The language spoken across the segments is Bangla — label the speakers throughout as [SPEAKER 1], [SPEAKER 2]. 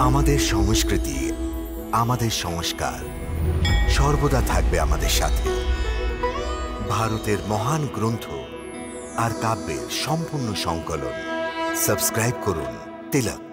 [SPEAKER 1] আমাদের সংস্কৃতি, আমাদের সংস্কার সর্বদা থাকবে আমাদের সাথে। ভারতের মহান গ্রন্থ আর কাব্যের সম্পূর্ণ সংকলন। সাবস্ক্রাইব করুন তিলক।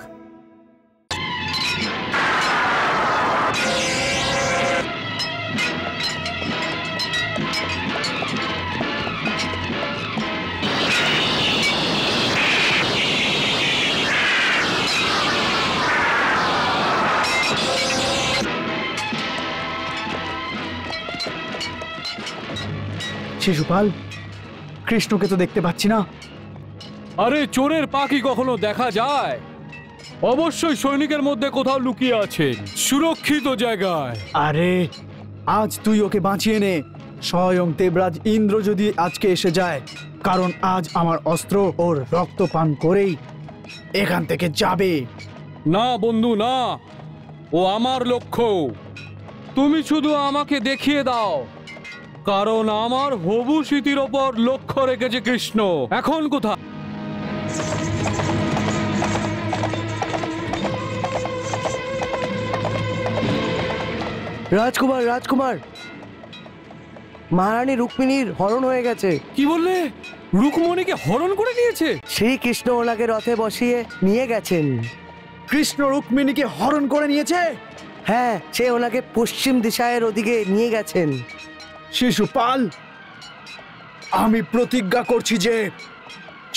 [SPEAKER 2] শিশুপাল, কৃষ্ণকে তো দেখতে পাচ্ছি না।
[SPEAKER 3] আরে চোরের পাখি কখনো দেখা যায়? অবশ্যই সৈনিকের মধ্যে কোথাও লুকিয়ে আছেন, সুরক্ষিত জায়গায়।
[SPEAKER 2] আরে আজ তুই ওকে বাঁচিয়ে নে। স্বয়ং দেবরাজ ইন্দ্র যদি আজকে এসে যায়, কারণ আজ আমার অস্ত্র ওর রক্ত পান করেই এখান থেকে যাবে।
[SPEAKER 3] না বন্ধু না, ও আমার লক্ষ্য। তুমি শুধু আমাকে দেখিয়ে দাও, কারণ আমার হবু স্মৃতির ওপর লক্ষ্য রেখেছে কৃষ্ণ। এখন কোথায়?
[SPEAKER 4] রাজকুমার, রাজকুমার, মহারানী রুক্মিণীর হরণ হয়ে গেছে।
[SPEAKER 3] কি বললে? রুক্মিণীকে হরণ করে নিয়েছে?
[SPEAKER 4] শ্রীকৃষ্ণ ওনাকে রথে বসিয়ে নিয়ে গেছেন।
[SPEAKER 2] কৃষ্ণ রুক্মিণীকে হরণ করে নিয়েছে?
[SPEAKER 4] হ্যাঁ, সে ওনাকে পশ্চিম দিশায়ের ওদিকে নিয়ে গেছেন।
[SPEAKER 2] শিশুপাল, আমি প্রতিজ্ঞা করছি যে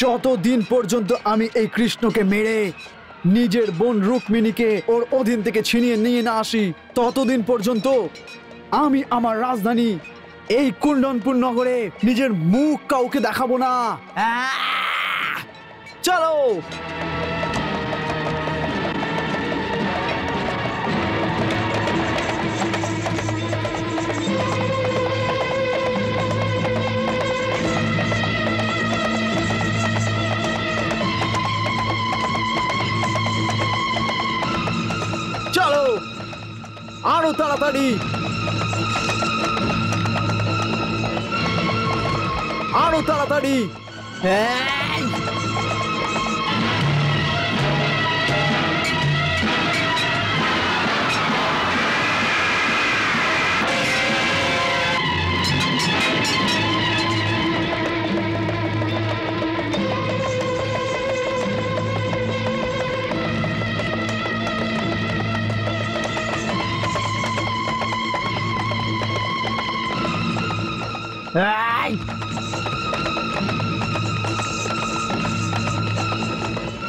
[SPEAKER 2] যতদিন পর্যন্ত আমি এই কৃষ্ণকে মেরে নিজের বোন রুক্মিণীকে ওর অধীন থেকে ছিনিয়ে নিয়ে না আসি, ততদিন পর্যন্ত আমি আমার রাজধানী এই কুণ্ডনপুর নগরে নিজের মুখ কাউকে দেখাবো না। চলো। চলো আরো তাড়াতাড়ি, আরো তাড়াতাড়ি।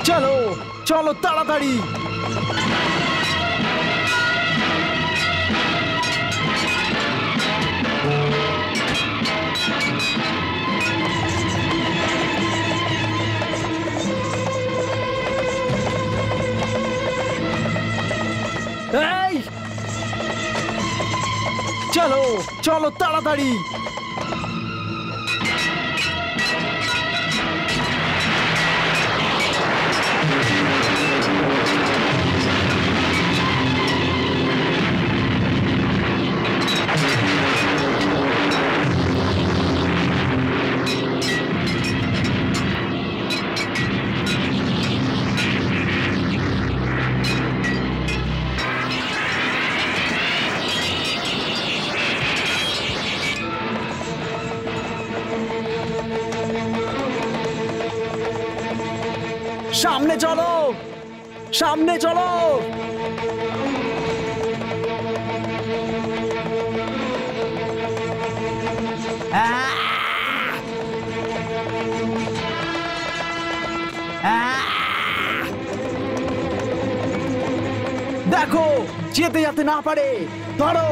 [SPEAKER 2] চলো চলো তাড়াতাড়ি। চলো চলো তাড়াতাড়ি। সামনে চলো, সামনে চলো। দেখো যেতে যেতে না পারে, ধরো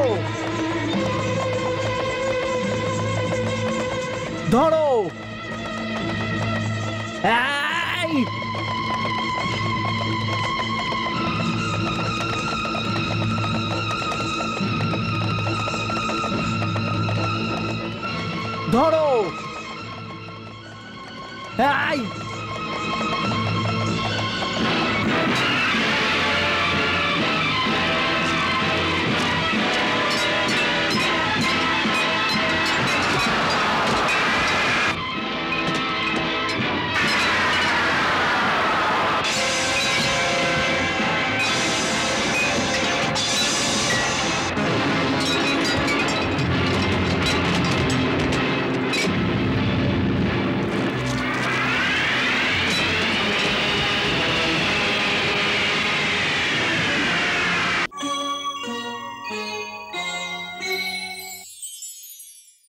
[SPEAKER 2] ধরো। ধরো।